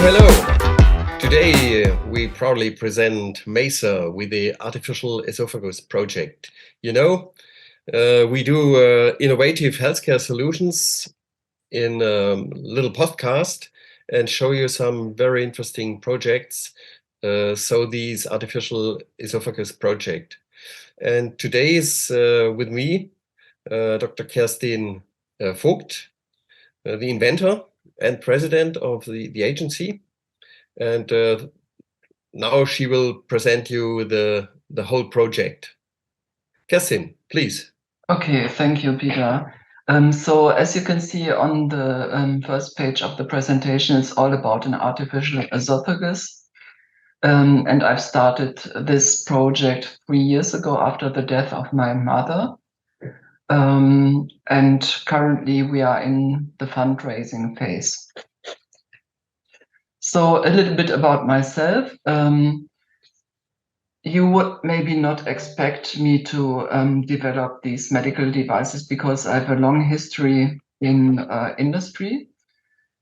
Hello. Today we proudly present Macer with the Artificial Esophagus Project. We do innovative healthcare solutions in a little podcast and show you some very interesting projects. So these Artificial Esophagus Project. And today is with me Dr. Kerstin Voigt, the inventor and president of the agency. And now she will present you the whole project. Kerstin, please. Okay, thank you, Peter. So as you can see on the first page of the presentation, it's all about an artificial esophagus. And I've started this project 3 years ago after the death of my mother. And currently we are in the fundraising phase. So a little bit about myself. You would maybe not expect me to develop these medical devices because I have a long history in industry.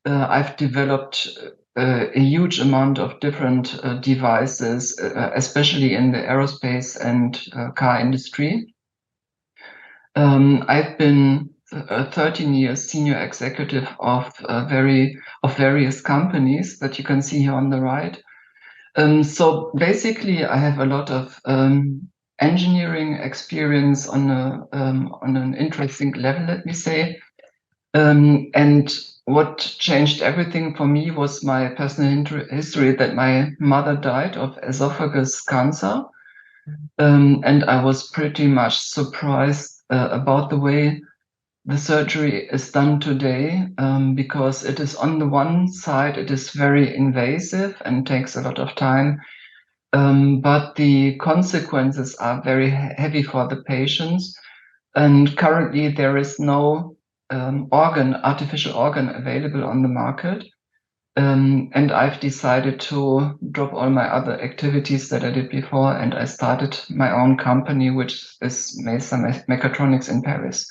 I've developed a huge amount of different devices, especially in the aerospace and car industry. I've been 13 years senior executive of various companies that you can see here on the right. So basically, I have a lot of engineering experience on an interesting level, let me say. And what changed everything for me was my personal history that my mother died of esophagus cancer. And I was pretty much surprised about the way the surgery is done today, because it is, on the one side, it is very invasive and takes a lot of time, but the consequences are very heavy for the patients. And currently there is no artificial organ available on the market. And I've decided to drop all my other activities that I did before, and I started my own company, which is Macer Mechatronics in Paris.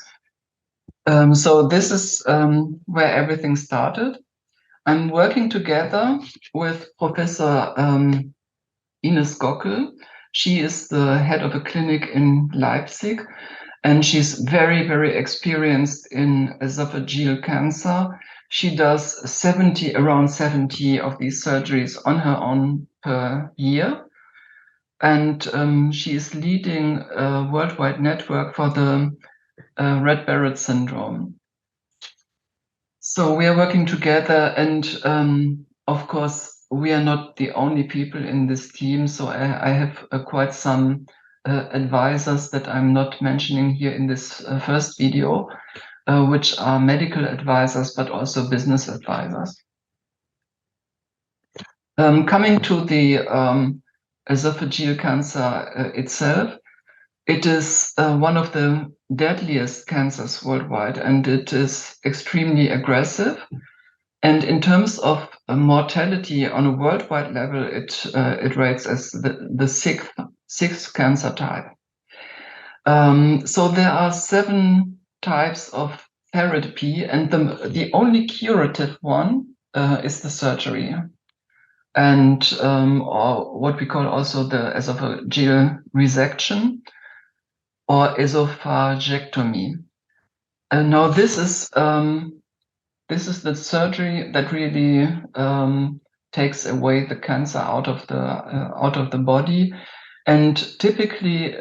So this is where everything started. I'm working together with Professor Ines Gockel. She is the head of a clinic in Leipzig, and she's very, very experienced in esophageal cancer. She does around 70 of these surgeries on her own per year. And she is leading a worldwide network for the Red Barrett syndrome. So we are working together, and of course, we are not the only people in this team. So I have quite some advisors that I'm not mentioning here in this first video, which are medical advisors, but also business advisors. Coming to the esophageal cancer itself, it is one of the deadliest cancers worldwide, and it is extremely aggressive. And in terms of mortality on a worldwide level, it rates as the sixth cancer type. So there are 7 types of therapy, and the only curative one is the surgery, and or what we call also the esophageal resection or esophagectomy. And now this is the surgery that really takes away the cancer out of the body, and typically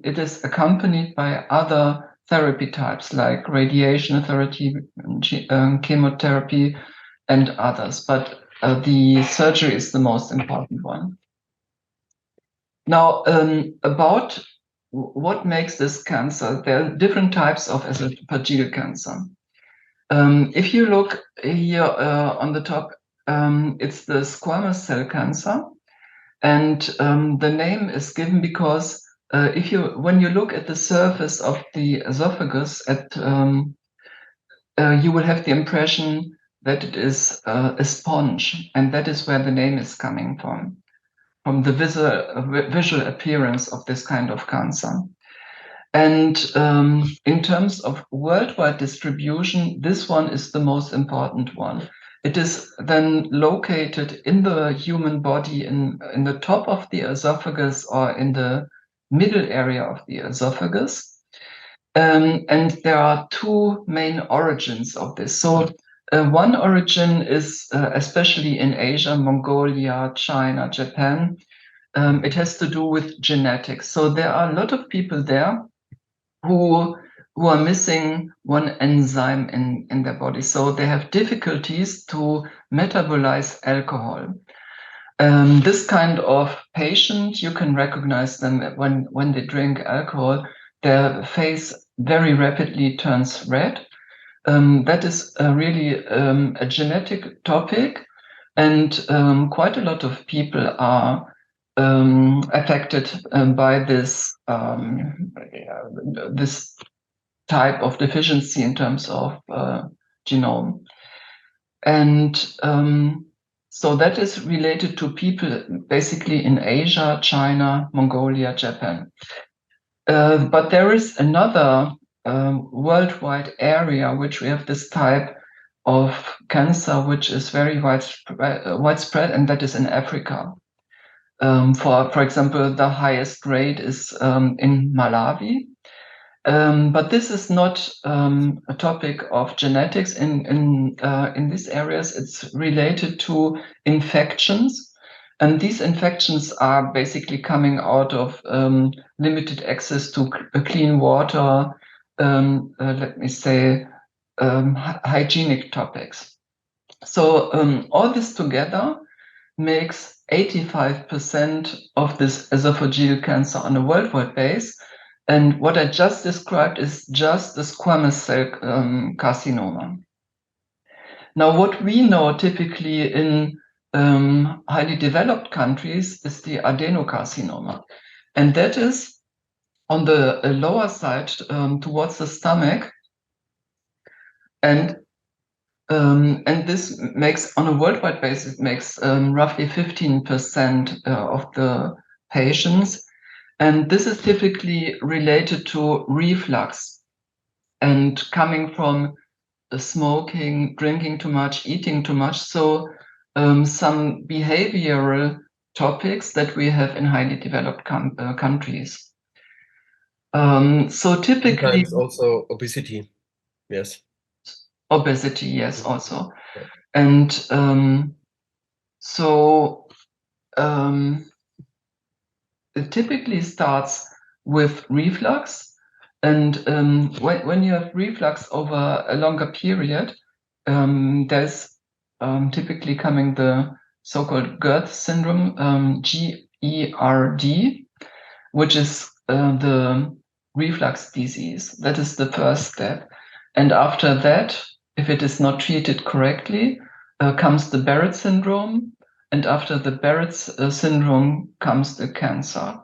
it is accompanied by other therapy types like radiation therapy, chemotherapy, and others. But the surgery is the most important one. Now, about what makes this cancer, there are different types of esophageal cancer. If you look here on the top, it's the squamous cell cancer, and the name is given because when you look at the surface of the esophagus, you will have the impression that it is a sponge, and that is where the name is coming from the visual appearance of this kind of cancer. And in terms of worldwide distribution, this one is the most important one. It is then located in the human body in the top of the esophagus or in the middle area of the esophagus. And there are two main origins of this. So one origin is especially in Asia, Mongolia, China, Japan. It has to do with genetics. So there are a lot of people there who are missing one enzyme in their body. So they have difficulties to metabolize alcohol. This kind of patient, you can recognize them when they drink alcohol, their face very rapidly turns red. That is really a genetic topic, and quite a lot of people are affected by this this type of deficiency in terms of genome. And so that is related to people basically in Asia, China, Mongolia, Japan. But there is another worldwide area which we have this type of cancer, which is very widespread, and that is in Africa. For example, the highest rate is in Malawi. But this is not a topic of genetics in these areas. It's related to infections. And these infections are basically coming out of limited access to clean water, let me say, hygienic topics. So all this together makes 85% of this esophageal cancer on a worldwide base. And what I just described is just the squamous cell carcinoma. Now, what we know typically in highly developed countries is the adenocarcinoma. And that is on the lower side towards the stomach. And this makes, on a worldwide basis, makes roughly 15% of the patients. And this is typically related to reflux and coming from smoking, drinking too much, eating too much. So some behavioral topics that we have in highly developed countries. So typically, sometimes also obesity. Yes. Obesity, yes, also. Yeah. And so it typically starts with reflux. And when you have reflux over a longer period, there's typically coming the so-called GERD syndrome, GERD, which is the reflux disease. That is the first step. And after that, if it is not treated correctly, comes the Barrett syndrome. And after the Barrett's syndrome comes the cancer.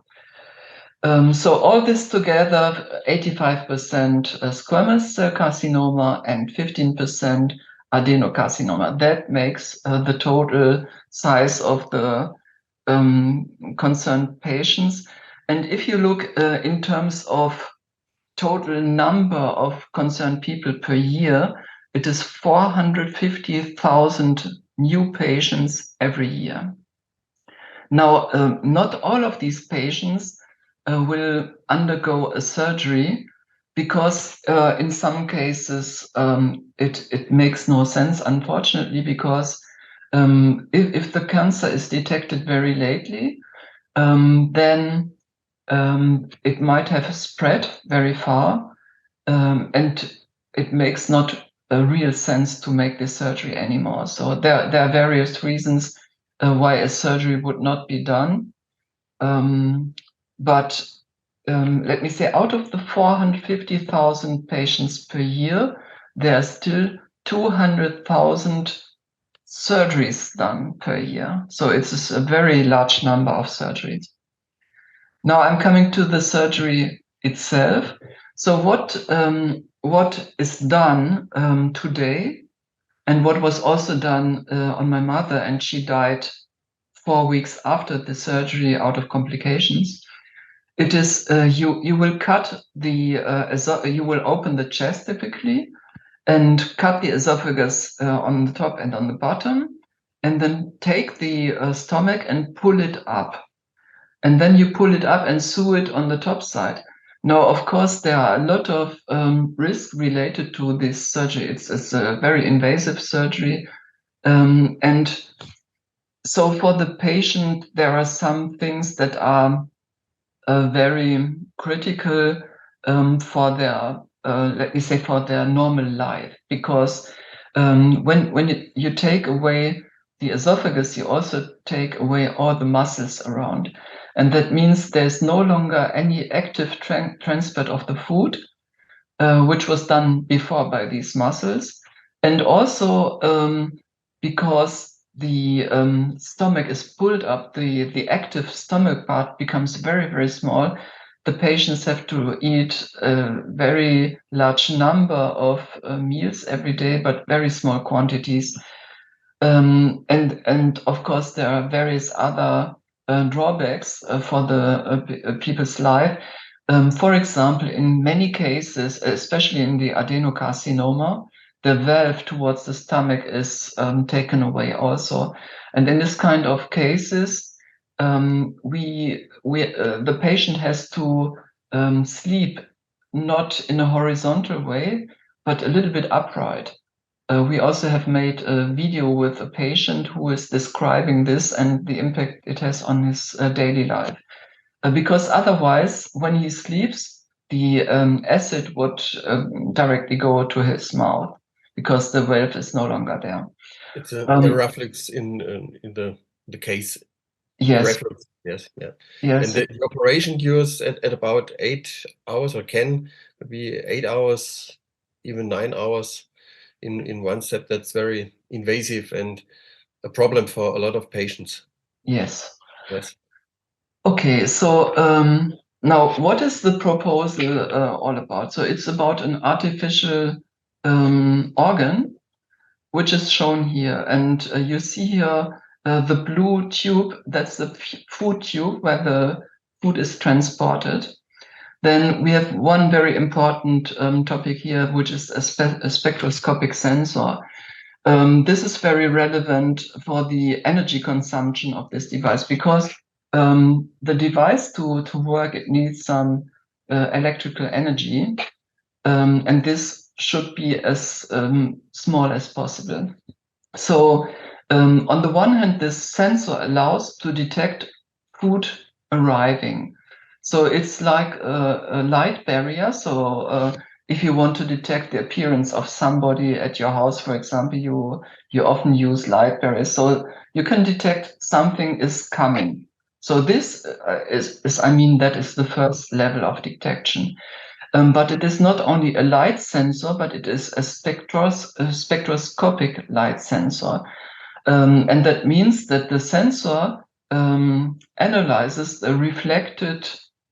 So all this together, 85% squamous cell carcinoma and 15% adenocarcinoma. That makes the total size of the concerned patients. And if you look in terms of total number of concerned people per year, it is 450,000 new patients every year. Now, not all of these patients will undergo a surgery because in some cases it makes no sense, unfortunately, because if the cancer is detected very lately, then it might have spread very far, and it makes not a real sense to make this surgery anymore. So there are various reasons why a surgery would not be done. But let me say, out of the 450,000 patients per year, there are still 200,000 surgeries done per year. So it's a very large number of surgeries. Now I'm coming to the surgery itself. So what is done today, and what was also done on my mother, and she died 4 weeks after the surgery out of complications. It is you will cut the you will open the chest typically, and cut the esophagus on the top and on the bottom, and then take the stomach and pull it up. And then you pull it up and sew it on the top side. Now, of course, there are a lot of risks related to this surgery. It's a very invasive surgery. And so for the patient, there are some things that are very critical for their, let me say, for their normal life. Because when you take away the esophagus, you also take away all the muscles around. And that means there's no longer any active transport of the food, which was done before by these muscles. And also because the stomach is pulled up, the active stomach part becomes very, very small. The patients have to eat a very large number of meals every day, but very small quantities. And of course, there are various other drawbacks for the people's life. For example, in many cases, especially in the adenocarcinoma, the valve towards the stomach is taken away also. And in this kind of cases, the patient has to sleep not in a horizontal way, but a little bit upright. We also have made a video with a patient who is describing this and the impact it has on his daily life. Because otherwise, when he sleeps, the acid would directly go to his mouth because the valve is no longer there. It's the reflux in the case. Yes. Reflux. Yes. Yeah. Yes. And the operation cures at about 8 hours, or can be 8 hours, even 9 hours in one step. That's very invasive and a problem for a lot of patients. Yes. Yes. Okay, so now what is the proposal all about? So it's about an artificial organ, which is shown here. And you see here the blue tube, that's the food tube where the food is transported. Then we have one very important topic here, which is a spectroscopic sensor. This is very relevant for the energy consumption of this device because the device to work, it needs some electrical energy, and this should be as small as possible. So on the one hand, this sensor allows to detect food arriving. So it's like a light barrier. So if you want to detect the appearance of somebody at your house, for example, you often use light barriers. So you can detect something is coming. So this I mean, that is the first level of detection. But it is not only a light sensor, but it is a spectroscopic light sensor. And that means that the sensor analyzes the reflected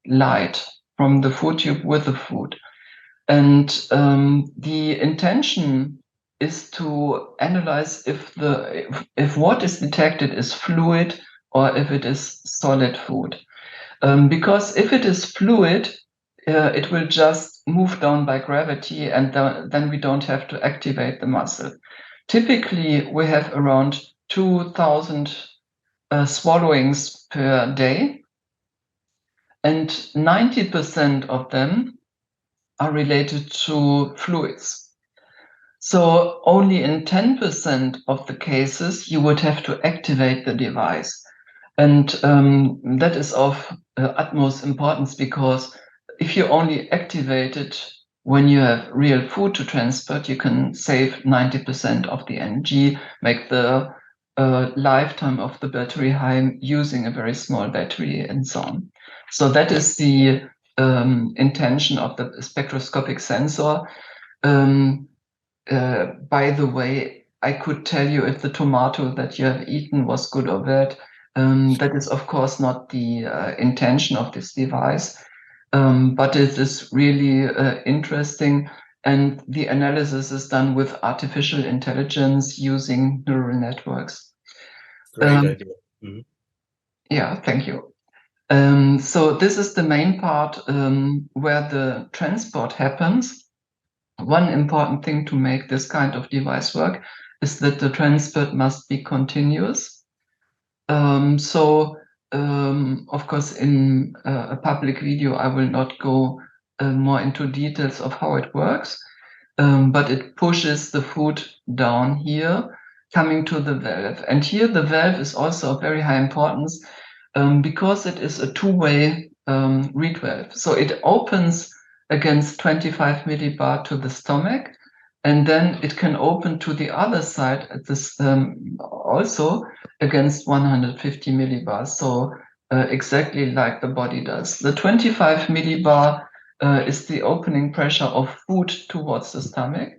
light from the food tube with the food. And the intention is to analyze if what is detected is fluid or if it is solid food. Because if it is fluid, it will just move down by gravity, and then we don't have to activate the muscle. Typically, we have around 2,000 swallowings per day, and 90% of them are related to fluids. So only in 10% of the cases, you would have to activate the device. And that is of utmost importance, because if you only activate it when you have real food to transport, you can save 90% of the energy, make the lifetime of the battery high using a very small battery, and so on. So that is the intention of the spectroscopic sensor. By the way, I could tell you if the tomato that you have eaten was good or bad. That is, of course, not the intention of this device, but it is really interesting. And the analysis is done with artificial intelligence using neural networks. Great idea. Mm-hmm. Yeah, thank you. So this is the main part where the transport happens. one important thing to make this kind of device work is that the transport must be continuous. Of course, in a public video, I will not go more into details of how it works, but it pushes the food down here, coming to the valve. And here the valve is also of very high importance because it is a two-way reed valve. So it opens against 25 millibar to the stomach, and then it can open to the other side at this also against 150 millibars. So exactly like the body does. The 25 millibar is the opening pressure of food towards the stomach.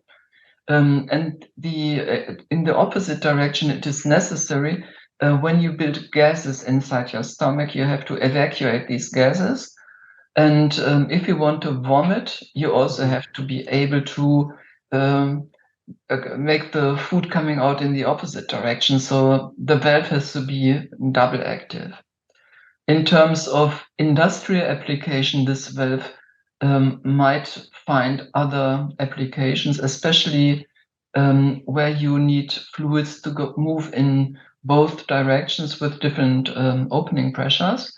And in the opposite direction, it is necessary when you build gases inside your stomach, you have to evacuate these gases. And if you want to vomit, you also have to be able to make the food coming out in the opposite direction. So the valve has to be double active. In terms of industrial application, this valve might find other applications, especially where you need fluids to move in both directions with different opening pressures.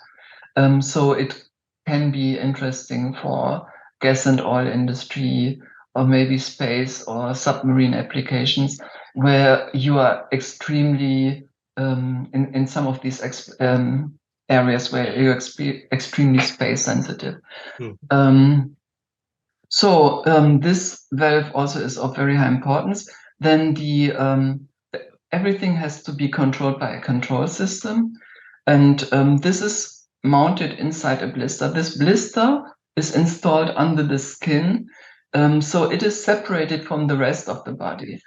So it can be interesting for gas and oil industry, or maybe space or submarine applications, where you are extremely in some of these areas where you're extremely space sensitive. This valve also is of very high importance. Then everything has to be controlled by a control system, and this is mounted inside a blister. This blister is installed under the skin, so it is separated from the rest of the body.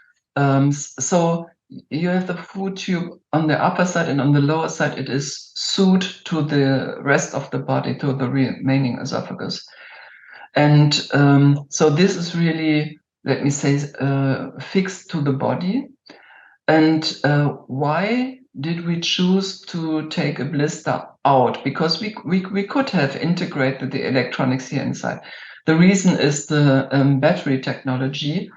So you have the food tube on the upper side, and on the lower side it is sewed to the rest of the body, to the remaining esophagus. And so this is really, let me say, fixed to the body. And why did we choose to take a blister out? Because we could have integrated the electronics here inside. The reason is the battery technology,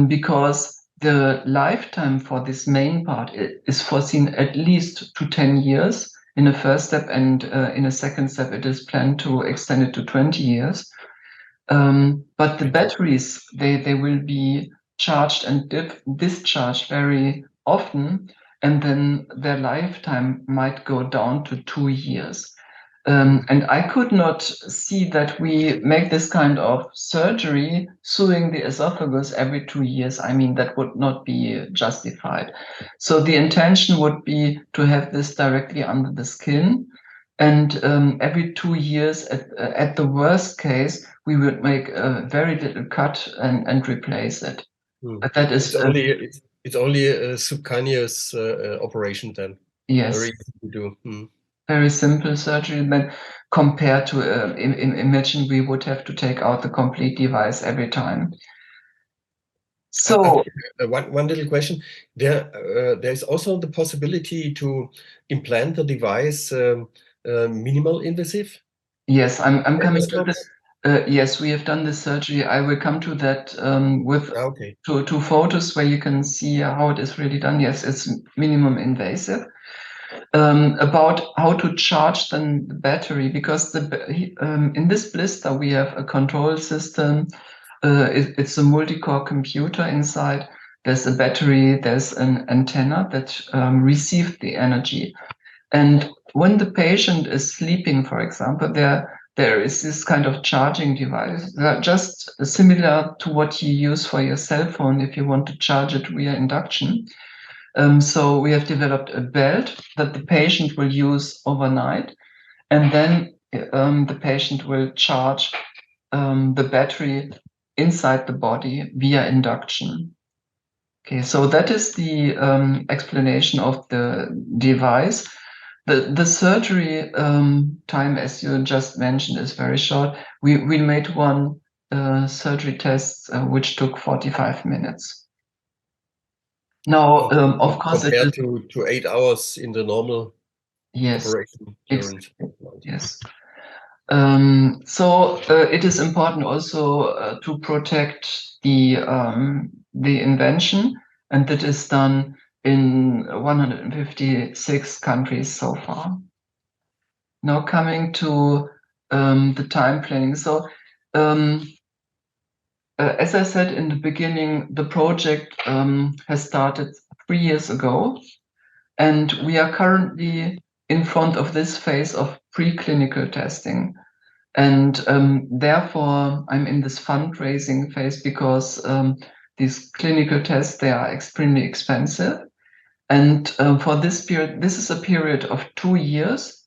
because the lifetime for this main part is foreseen at least to 10 years in a first step, and in a second step it is planned to extend it to 20 years. But the batteries, they will be charged and discharged very often, and then their lifetime might go down to 2 years. And I could not see that we make this kind of surgery, sewing the esophagus every 2 years. I mean, that would not be justified. So the intention would be to have this directly under the skin. And every 2 years, at the worst case, we would make a very little cut and replace it. But that is it's only a subcutaneous operation then. Yes. Very easy to do. Very simple surgery. Then compared to imagine we would have to take out the complete device every time. So one little question. There's also the possibility to implant the device minimal invasive. Yes, I'm coming to this. Yes, we have done this surgery. I will come to that with two photos where you can see how it is really done. Yes, it's minimum invasive. About how to charge then the battery, because in this blister we have a control system. It's a multi-core computer inside. There's a battery, there's an antenna that receives the energy. And when the patient is sleeping, for example, there is this kind of charging device, just similar to what you use for your cell phone if you want to charge it via induction. So we have developed a belt that the patient will use overnight, and then the patient will charge the battery inside the body via induction. Okay, so that is the explanation of the device. The surgery time, as you just mentioned, is very short. We made one surgery test which took 45 minutes. Now, of course, compared to 8 hours in the normal operation. Yes. It is important also to protect the invention, and that is done in 156 countries so far. Now coming to the time planning. As I said in the beginning, the project has started 3 years ago, and we are currently in front of this phase of preclinical testing. And therefore, I'm in this fundraising phase because these clinical tests, they are extremely expensive. And for this period, this is a period of 2 years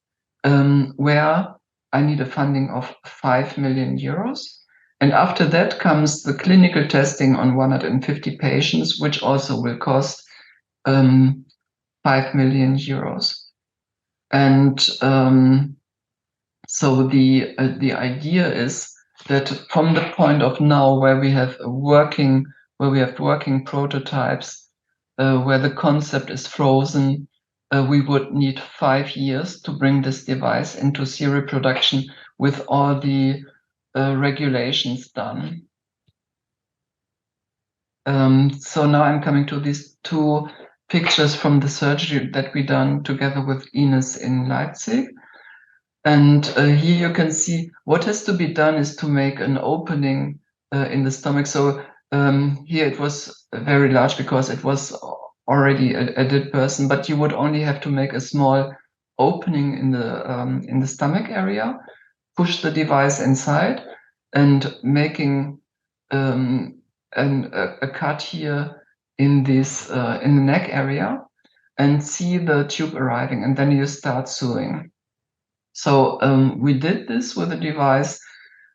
where I need a funding of 5 million euros. And after that comes the clinical testing on 150 patients, which also will cost 5 million euros. And so the idea is that from the point of now where we have working prototypes, where the concept is frozen, we would need 5 years to bring this device into serial production with all the regulations done. So now I'm coming to these 2 pictures from the surgery that we done together with Ines in Leipzig. And here you can see what has to be done is to make an opening in the stomach. So here it was very large because it was already a dead person, but you would only have to make a small opening in the stomach area, push the device inside, and making a cut here in this in the neck area, and see the tube arriving, and then you start sewing. So we did this with the device,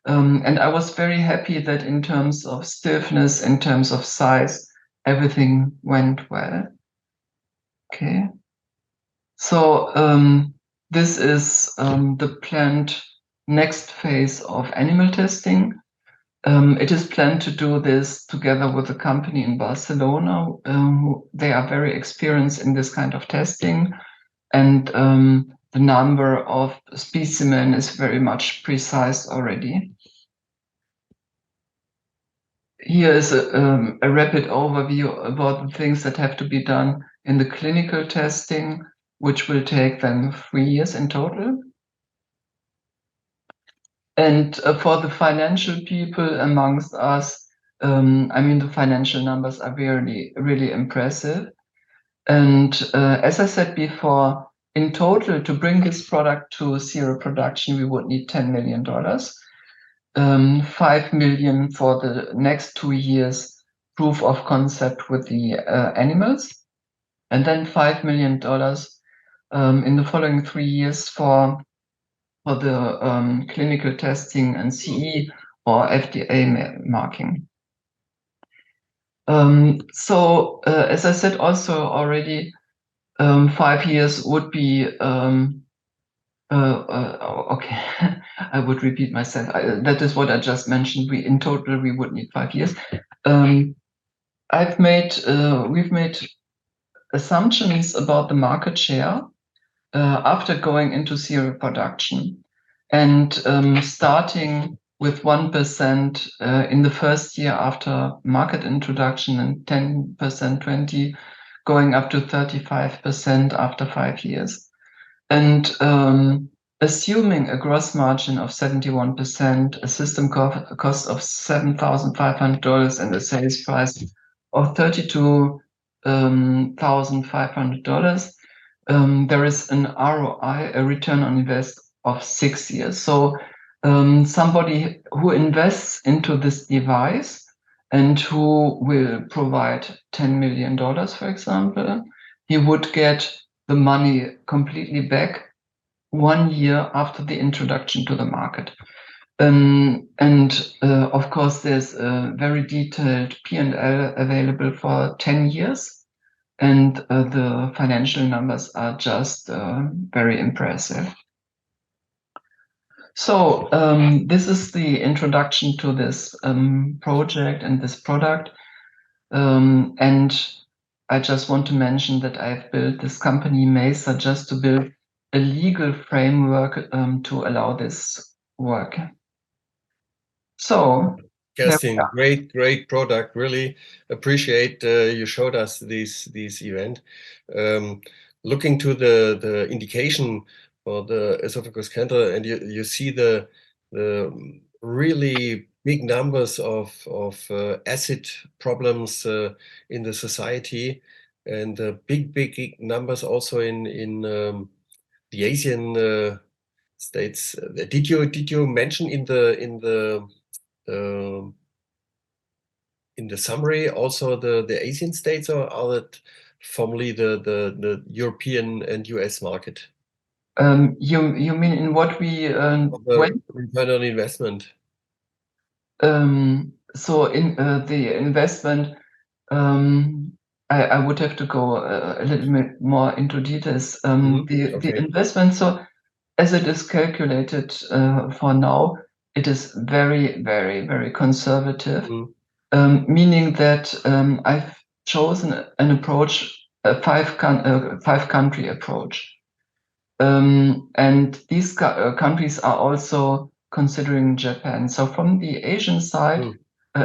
and I was very happy that in terms of stiffness, in terms of size, everything went well. Okay. So this is the planned next phase of animal testing. It is planned to do this together with a company in Barcelona. They are very experienced in this kind of testing, and the number of specimen is very much precise already. Here is a rapid overview about the things that have to be done in the clinical testing, which will take then 3 years in total. And for the financial people amongst us, I mean, the financial numbers are really, really impressive. And as I said before, in total, to bring this product to serial production, we would need $10 million, 5 million for the next 2 years, proof of concept with the animals, and then $5 million in the following 3 years for the clinical testing and CE or FDA marking. As I said also already, 5 years would be okay. I would repeat myself. That is what I just mentioned. In total we would need 5 years. We've made assumptions about the market share after going into serial production, and starting with 1% in the first year after market introduction, and 10%, 20%, going up to 35% after 5 years. And assuming a gross margin of 71%, a system cost of $7,500, and a sales price of $32,500, there is an ROI, a return on invest, of 6 years. So somebody who invests into this device and who will provide $10 million, for example, he would get the money completely back 1 year after the introduction to the market. Of course, there's a very detailed P&L available for 10 years. And the financial numbers are just very impressive. So this is the introduction to this project and this product. And I just want to mention that I've built this company Macer just to build a legal framework to allow this work. So, Kerstin, great product. Really appreciate you showed us this event. Looking to the indication for the esophagus cancer, and you see the really big numbers of acid problems in the society, and big numbers also in the Asian states. Did you mention in the summary also the Asian states, or are that formally the European and US market? You mean in what we The return on investment. So in the investment, I would have to go a little bit more into details. The investment, so as it is calculated for now, it is very conservative, meaning that I've chosen an approach, a five country approach. And these countries are also considering Japan. So from the Asian side,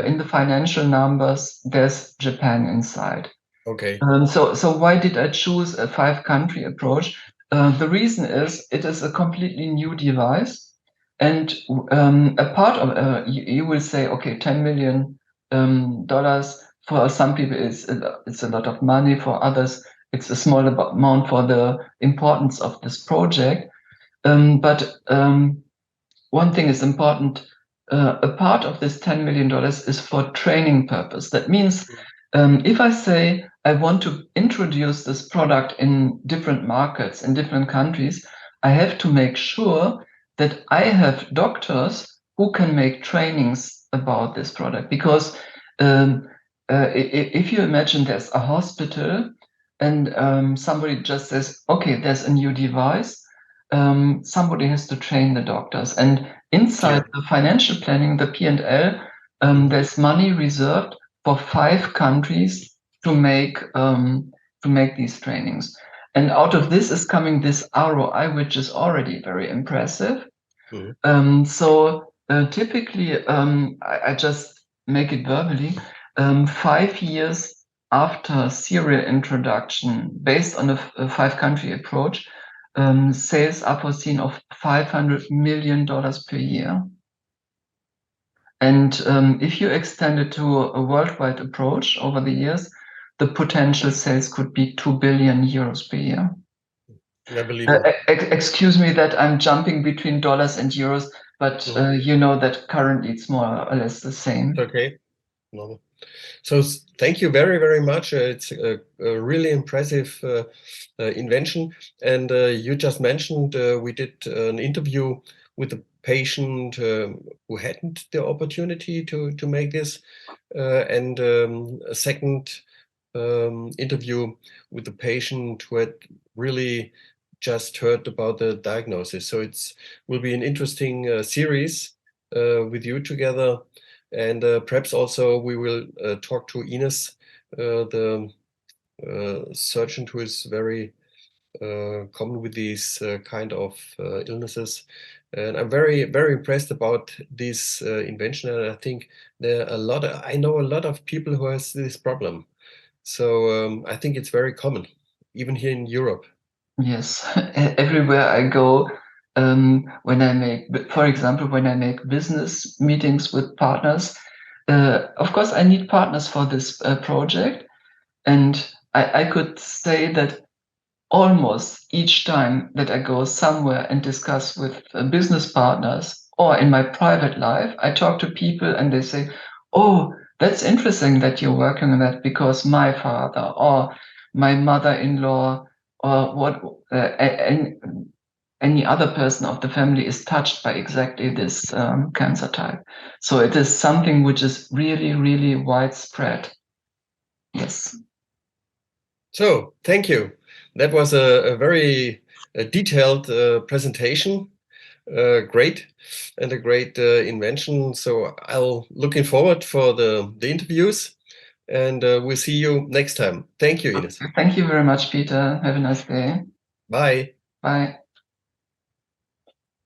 in the financial numbers, there's Japan inside. Okay. So why did I choose a 5-country approach? The reason is it is a completely new device, and a part of you will say, okay, $10 million for some people it's a lot of money. For others, it's a small amount for the importance of this project. But one thing is important. A part of this $10 million is for training purpose. That means if I say I want to introduce this product in different markets, in different countries, I have to make sure that I have doctors who can make trainings about this product. Because if you imagine there's a hospital and somebody just says, okay, there's a new device, somebody has to train the doctors. And inside the financial planning, the P&L, there's money reserved for 5 countries to make these trainings. And out of this is coming this ROI, which is already very impressive. So typically, I just make it verbally, 5 years after serial introduction, based on a 5-country approach, sales are foreseen of $500 million per year. And if you extend it to a worldwide approach over the years, the potential sales could be 2 billion euros per year. I believe it. Excuse me that I'm jumping between dollars and euros, but you know that currently it's more or less the same. Okay. No. So thank you very much. It's a really impressive invention. And you just mentioned we did an interview with a patient who hadn't the opportunity to make this, and a second interview with the patient who had really just heard about the diagnosis. So it will be an interesting series with you together. And perhaps also we will talk to Ines, the surgeon who is very common with these kind of illnesses. And I'm very impressed about this invention. And I think I know a lot of people who has this problem. So I think it's very common, even here in Europe. Yes, everywhere I go, when I make, for example, when I make business meetings with partners, of course I need partners for this project, and I could say that almost each time that I go somewhere and discuss with business partners or in my private life, I talk to people and they say, oh, that's interesting that you're working on that, because my father or my mother-in-law or what any other person of the family is touched by exactly this cancer type. So it is something which is really widespread. Yes. So thank you. That was a very detailed presentation. Great, and a great invention. So I'll looking forward for the interviews, and we'll see you next time. Thank you, Ines. Thank you very much, Peter. Have a nice day. Bye. Bye.